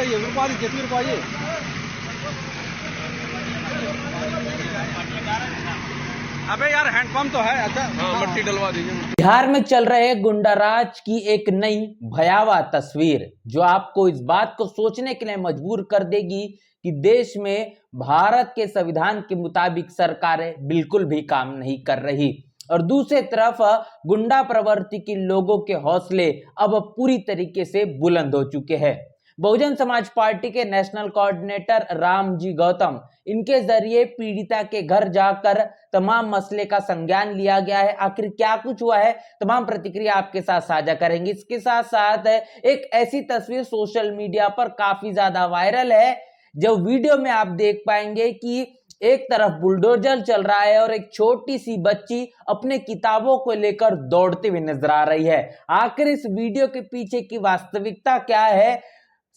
जाइए, रुकवा दीजिए, फिर रुकवाइए। अबे यार हैंडपंप तो है। अच्छा हाँ, मट्टी डलवा दीजिए। बिहार में चल रहे गुंडाराज की एक नई भयावह तस्वीर जो आपको इस बात को सोचने के लिए मजबूर कर देगी कि देश में भारत के संविधान के मुताबिक सरकारें बिल्कुल भी काम नहीं कर रही और दूसरी तरफ गुंडा प्रवृत्ति के लोगों के हौसले अब पूरी तरीके से बुलंद हो चुके हैं। बहुजन समाज पार्टी के नेशनल कोऑर्डिनेटर रामजी गौतम, इनके जरिए पीड़िता के घर जाकर तमाम मसले का संज्ञान लिया गया है। आखिर क्या कुछ हुआ है, तमाम प्रतिक्रिया आपके साथ साझा करेंगे। इसके साथ साथ एक ऐसी तस्वीर सोशल मीडिया पर काफी ज्यादा वायरल है, जो वीडियो में आप देख पाएंगे कि एक तरफ बुलडोजर चल रहा है और एक छोटी सी बच्ची अपने किताबों को लेकर दौड़ते हुए नजर आ रही है। आखिर इस वीडियो के पीछे की वास्तविकता क्या है,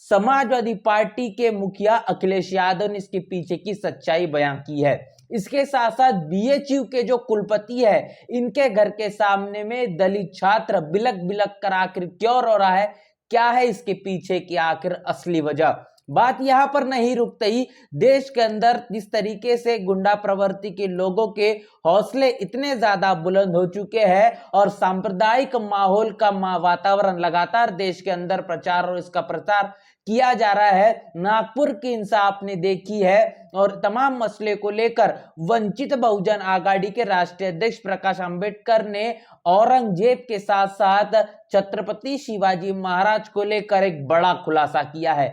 समाजवादी पार्टी के मुखिया अखिलेश यादव ने इसके पीछे की सच्चाई बयां की है। इसके साथ साथ बीएचयू के जो कुलपति है, इनके घर के सामने में दलित छात्र बिलक बिलक कर आखिर क्यों रो रहा है, क्या है इसके पीछे की आखिर असली वजह। बात यहां पर नहीं रुकती ही, देश के अंदर जिस तरीके से गुंडा प्रवृत्ति के लोगों के हौसले इतने ज्यादा बुलंद हो चुके हैं और सांप्रदायिक माहौल का वातावरण लगातार देश के अंदर प्रचार और इसका प्रचार किया जा रहा है। नागपुर की हिंसा आपने देखी है और तमाम मसले को लेकर वंचित बहुजन आघाड़ी के राष्ट्रीय अध्यक्ष प्रकाश अंबेडकर ने औरंगजेब के साथ साथ छत्रपति शिवाजी महाराज को लेकर एक बड़ा खुलासा किया है।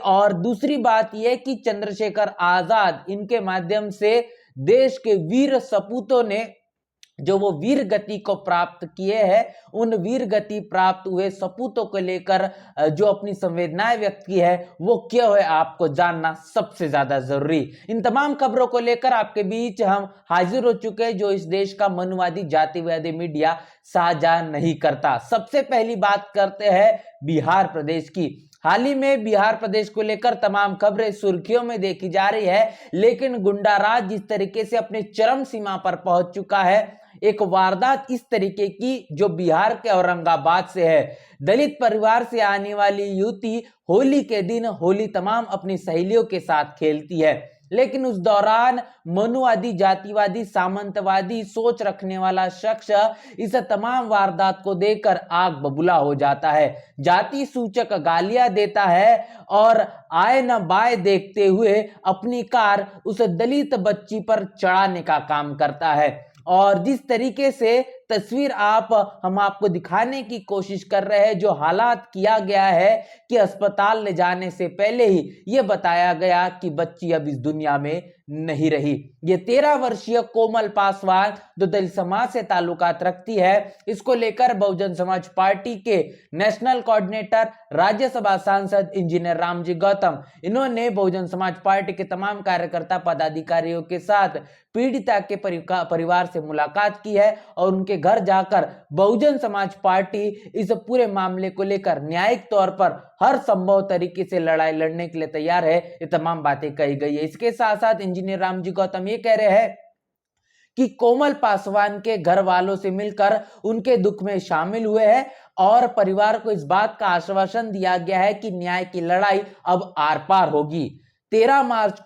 और दूसरी बात यह कि चंद्रशेखर आजाद, इनके माध्यम से देश के वीर सपूतों ने जो वो वीर गति को प्राप्त किए हैं, उन वीर गति प्राप्त हुए सपूतों को लेकर जो अपनी संवेदनाएं व्यक्त की है, वो क्यों है आपको जानना सबसे ज्यादा जरूरी। इन तमाम खबरों को लेकर आपके बीच हम हाजिर हो चुके हैं, जो इस देश का मनुवादी जातिवादी मीडिया साझा नहीं करता। सबसे पहली बात करते हैं बिहार प्रदेश की। हाल ही में बिहार प्रदेश को लेकर तमाम खबरें सुर्खियों में देखी जा रही है, लेकिन गुंडाराज जिस तरीके से अपने चरम सीमा पर पहुंच चुका है, एक वारदात इस तरीके की जो बिहार के औरंगाबाद से है। दलित परिवार से आने वाली युवती होली के दिन होली तमाम अपनी सहेलियों के साथ खेलती है, लेकिन उस दौरान मनुवादी जातिवादी सामंतवादी सोच रखने वाला शख्स इस तमाम वारदात को देखकर आग बबूला हो जाता है, जाति सूचक गालियां देता है और आए न बाय देखते हुए अपनी कार उस दलित बच्ची पर चढ़ाने का काम करता है। और जिस तरीके से तस्वीर हम आपको दिखाने की कोशिश कर रहे हैं, जो हालात किया गया है कि अस्पताल ले जाने से पहले ही यह बताया गया कि बच्ची अब इस दुनिया में नहीं रही। ये 13 वर्षीय कोमल पासवान जो दलित समाज से ताल्लुकात रखती है, इसको लेकर बहुजन समाज पार्टी के नेशनल कोऑर्डिनेटर राज्यसभा सांसद इंजीनियर रामजी गौतम, इन्होंने बहुजन समाज पार्टी के तमाम कार्यकर्ता पदाधिकारियों के साथ पीड़िता के परिवार से मुलाकात की है और उनके घर जाकर बहुजन समाज पार्टी इस पूरे मामले को लेकर न्यायिक तौर पर हर संभव तरीके से लड़ाई लड़ने के लिए तैयार है। ये तमाम बातें कही गई है। इसके साथ साथ इंजीनियर रामजी गौतम ये कह रहे हैं कि कोमल पासवान के घर वालों से मिलकर उनके दुख में शामिल हुए हैं और परिवार को इस बात का आश्वासन दिया गया है कि न्याय की लड़ाई अब आर पार होगी। 14 मार्च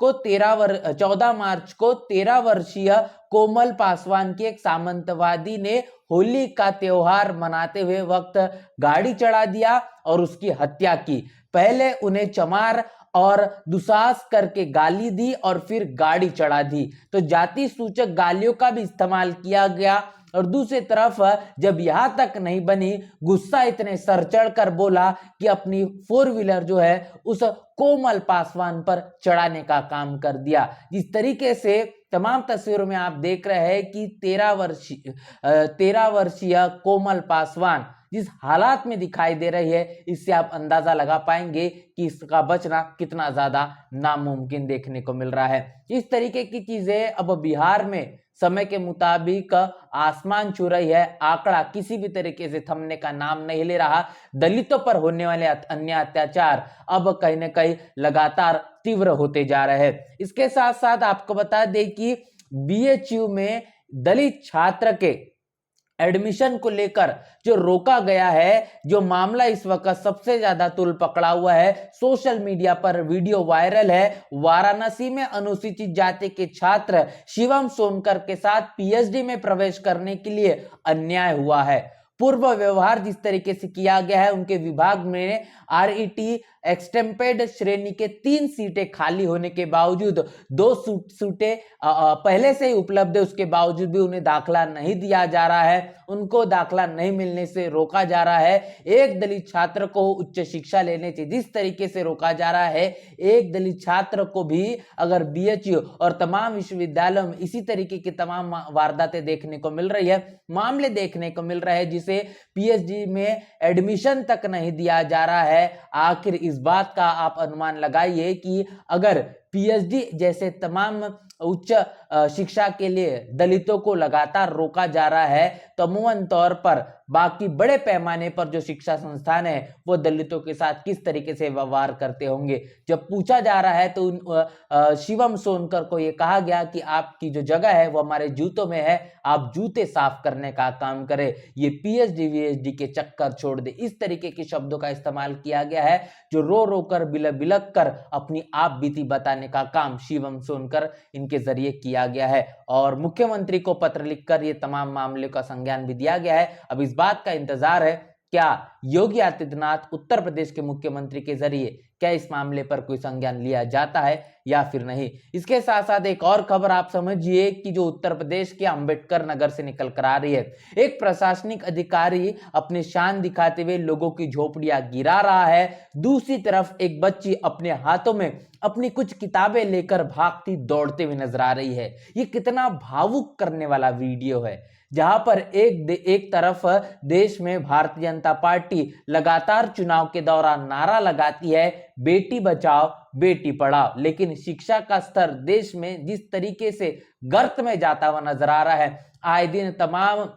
को 13 वर्षीय कोमल पासवान की एक सामंतवादी ने होली का त्योहार मनाते हुए वक्त गाड़ी चढ़ा दिया और उसकी हत्या की। पहले उन्हें चमार और दुसास करके गाली दी और फिर गाड़ी चढ़ा दी, तो जाति सूचक गालियों का भी इस्तेमाल किया गया। और दूसरी तरफ जब यहां तक नहीं बनी, गुस्सा इतने सर चढ़ कर बोला कि अपनी 4 व्हीलर जो है उस कोमल पासवान पर चढ़ाने का काम कर दिया। जिस तरीके से तमाम तस्वीरों में आप देख रहे हैं कि 13 वर्षीय कोमल पासवान जिस हालात में दिखाई दे रही है, इससे आप अंदाजा लगा पाएंगे कि इसका बचना कितना ज्यादा नामुमकिन देखने को मिल रहा है। इस तरीके की चीजें अब बिहार में समय के मुताबिक आसमान छू रही है। आंकड़ा किसी भी तरीके से थमने का नाम नहीं ले रहा। दलितों पर होने वाले अन्य अत्याचार अब कहीं ना कहीं लगातार तीव्र होते जा रहे हैं। इसके साथ साथ आपको बता दें कि बीएचयू में दलित छात्र के एडमिशन को लेकर जो रोका गया है, जो मामला इस वक्त सबसे ज्यादा तुल पकड़ा हुआ है, सोशल मीडिया पर वीडियो वायरल है। वाराणसी में अनुसूचित जाति के छात्र शिवम सोनकर के साथ पीएचडी में प्रवेश करने के लिए अन्याय हुआ है। पूर्व व्यवहार जिस तरीके से किया गया है, उनके विभाग में आरईटी एक्सटेम्पेड श्रेणी के 3 सीटें खाली होने के बावजूद 2 सीटें पहले से ही उपलब्ध है, उसके बावजूद भी उन्हें दाखला नहीं दिया जा रहा है, उनको दाखला नहीं मिलने से रोका जा रहा है। एक दलित छात्र को उच्च शिक्षा लेने से जिस तरीके से रोका जा रहा है, एक दलित छात्र को भी अगर बीएचयू और तमाम विश्वविद्यालयों में इसी तरीके की तमाम वारदातें देखने को मिल रही है, मामले देखने को मिल रहे हैं, जिसे पीएचडी में एडमिशन तक नहीं दिया जा रहा है। आखिर इस बात का आप अनुमान लगाइए कि अगर पीएचडी जैसे तमाम उच्च शिक्षा के लिए दलितों को लगातार रोका जा रहा है, तो अमूमन तौर पर बाकी बड़े पैमाने पर जो शिक्षा संस्थान है वो दलितों के साथ किस तरीके से व्यवहार करते होंगे। जब पूछा जा रहा है तो शिवम सोनकर को ये कहा गया कि आपकी जो जगह है वो हमारे जूतों में है, आप जूते साफ करने का काम करें, ये पीएचडी वीएचडी के चक्कर छोड़ दे। इस तरीके के शब्दों का इस्तेमाल किया गया है, जो रो रो कर बिलक बिलक कर अपनी आप बीती बताने का काम शिवम सोनकर इनके जरिए किया गया है। और मुख्यमंत्री को पत्र लिखकर ये तमाम मामले का संज्ञान भी दिया गया है। अब इस बात का इंतजार है क्या योगी आदित्यनाथ उत्तर प्रदेश के मुख्यमंत्री के जरिए क्या इस मामले पर कोई संज्ञान लिया जाता है या फिर नहीं। इसके साथ साथ एक और खबर आप समझिए कि जो उत्तर प्रदेश के अंबेडकर नगर से निकल कर आ रही है, एक प्रशासनिक अधिकारी अपनी शान दिखाते हुए लोगों की झोपड़ियां गिरा रहा है, दूसरी तरफ एक बच्ची अपने हाथों में अपनी कुछ किताबें लेकर भागती दौड़ते हुए नजर आ रही है। ये कितना भावुक करने वाला वीडियो है, जहां पर एक तरफ देश में भारतीय जनता पार्टी लगातार चुनाव के दौरान नारा लगाती है बेटी बचाओ बेटी पढ़ाओ, लेकिन शिक्षा का स्तर देश में जिस तरीके से गर्त में जाता हुआ नजर आ रहा है, आए दिन तमाम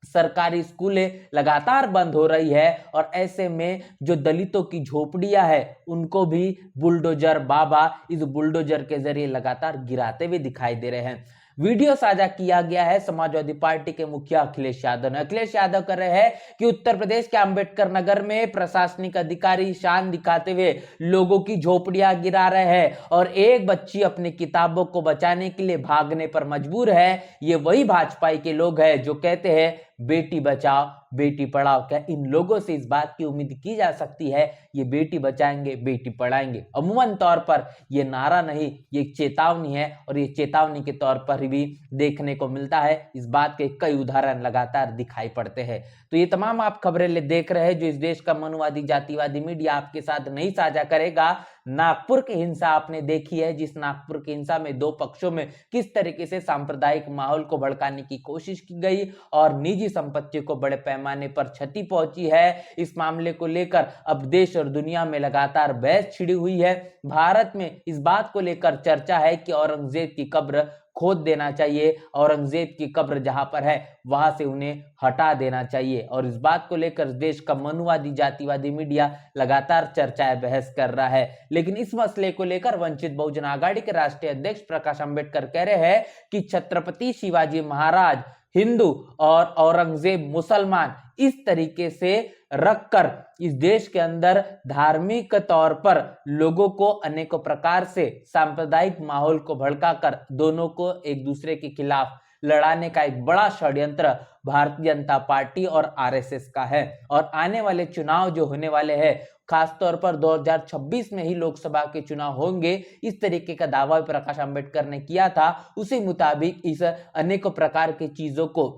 सरकारी स्कूलें लगातार बंद हो रही है और ऐसे में जो दलितों की झोपड़ियां है उनको भी बुलडोजर बाबा इस बुलडोजर के जरिए लगातार गिराते हुए दिखाई दे रहे हैं। वीडियो साझा किया गया है समाजवादी पार्टी के मुखिया अखिलेश यादव ने। अखिलेश यादव कर रहे हैं कि उत्तर प्रदेश के अंबेडकर नगर में प्रशासनिक अधिकारी शान दिखाते हुए लोगों की झोपड़ियां गिरा रहे हैं और एक बच्ची अपनी किताबों को बचाने के लिए भागने पर मजबूर है। ये वही भाजपाई के लोग हैं जो कहते हैं बेटी बचाओ बेटी पढ़ाओ। क्या इन लोगों से इस बात की उम्मीद की जा सकती है ये बेटी बचाएंगे बेटी पढ़ाएंगे? अमूमन तौर पर ये नारा नहीं, ये चेतावनी है और ये चेतावनी के तौर पर भी देखने को मिलता है। इस बात के कई उदाहरण लगातार दिखाई पड़ते हैं। तो ये तमाम आप खबरें देख रहे हैं जो इस देश का मनुवादी जातिवादी मीडिया आपके साथ नहीं साझा करेगा। नागपुर की हिंसा आपने देखी है, जिस नागपुर की हिंसा में 2 पक्षों में किस तरीके से सांप्रदायिक माहौल को भड़काने की कोशिश की गई और निजी संपत्ति को बड़े पैमाने पर क्षति पहुंची है। इस मामले को लेकर अब देश और दुनिया में लगातार बहस छिड़ी हुई है। भारत में इस बात को लेकर चर्चा है कि औरंगजेब की कब्र खोद देना चाहिए, औरंगजेब की कब्र जहां पर है वहां से उन्हें हटा देना चाहिए। और इस बात को लेकर देश का मनुवादी जातिवादी मीडिया लगातार चर्चाएं बहस कर रहा है। लेकिन इस मसले को लेकर वंचित बहुजन आघाड़ी के राष्ट्रीय अध्यक्ष प्रकाश अंबेडकर कह रहे हैं कि छत्रपति शिवाजी महाराज हिंदू और औरंगजेब मुसलमान, इस तरीके से रखकर इस देश के अंदर धार्मिक तौर पर लोगों को अनेकों प्रकार से सांप्रदायिक माहौल को भड़काकर दोनों को एक दूसरे के खिलाफ लड़ाने का एक बड़ा षड्यंत्र भारतीय जनता पार्टी और आरएसएस का है। और आने वाले चुनाव जो होने वाले हैं, खासतौर पर 2026 में ही लोकसभा के चुनाव होंगे, इस तरीके का दावा प्रकाश अंबेडकर ने किया था। उसी मुताबिक इस अनेकों प्रकार की चीजों को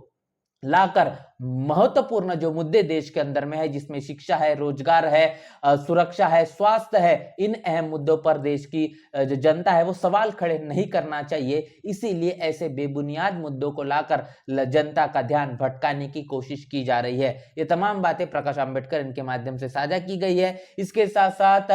लाकर महत्वपूर्ण जो मुद्दे देश के अंदर में है, जिसमें शिक्षा है, रोजगार है, सुरक्षा है, स्वास्थ्य है, इन अहम मुद्दों पर देश की जो जनता है वो सवाल खड़े नहीं करना चाहिए। इसीलिए ऐसे बेबुनियाद मुद्दों को लाकर जनता का ध्यान भटकाने की कोशिश की जा रही है। ये तमाम बातें प्रकाश अंबेडकर इनके माध्यम से साझा की गई है। इसके साथ साथ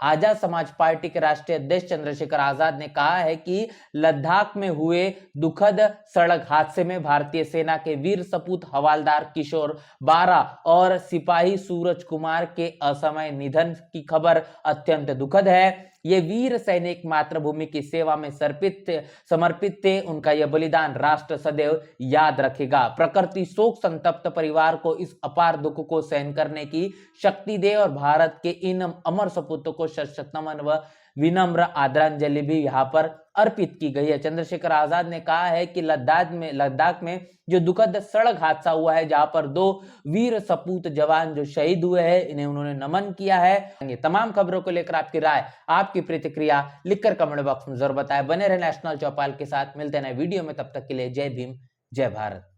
आजाद समाज पार्टी के राष्ट्रीय अध्यक्ष चंद्रशेखर आजाद ने कहा है कि लद्दाख में हुए दुखद सड़क हादसे में भारतीय सेना के वीर सपूत हवालदार किशोर बारा और सिपाही सूरज कुमार के असमय निधन की खबर अत्यंत दुखद है। ये वीर सैनिक मातृभूमि की सेवा में समर्पित थे। उनका यह बलिदान राष्ट्र सदैव याद रखेगा। प्रकृति शोक संतप्त परिवार को इस अपार दुख को सहन करने की शक्ति दे और भारत के इन अमर सपूतों को शत नमन व विनम्र आदरांजलि भी यहाँ पर अर्पित की गई है। चंद्रशेखर आजाद ने कहा है कि लद्दाख में जो दुखद सड़क हादसा हुआ है, जहां पर 2 वीर सपूत जवान जो शहीद हुए हैं, इन्हें उन्होंने नमन किया है। ये तमाम खबरों को लेकर आपकी राय, आपकी प्रतिक्रिया लिखकर कमेंट बॉक्स में जरूर बताएं। बने रहे नेशनल चौपाल के साथ, मिलते हैं नए वीडियो में, तब तक के लिए जय भीम, जय भारत।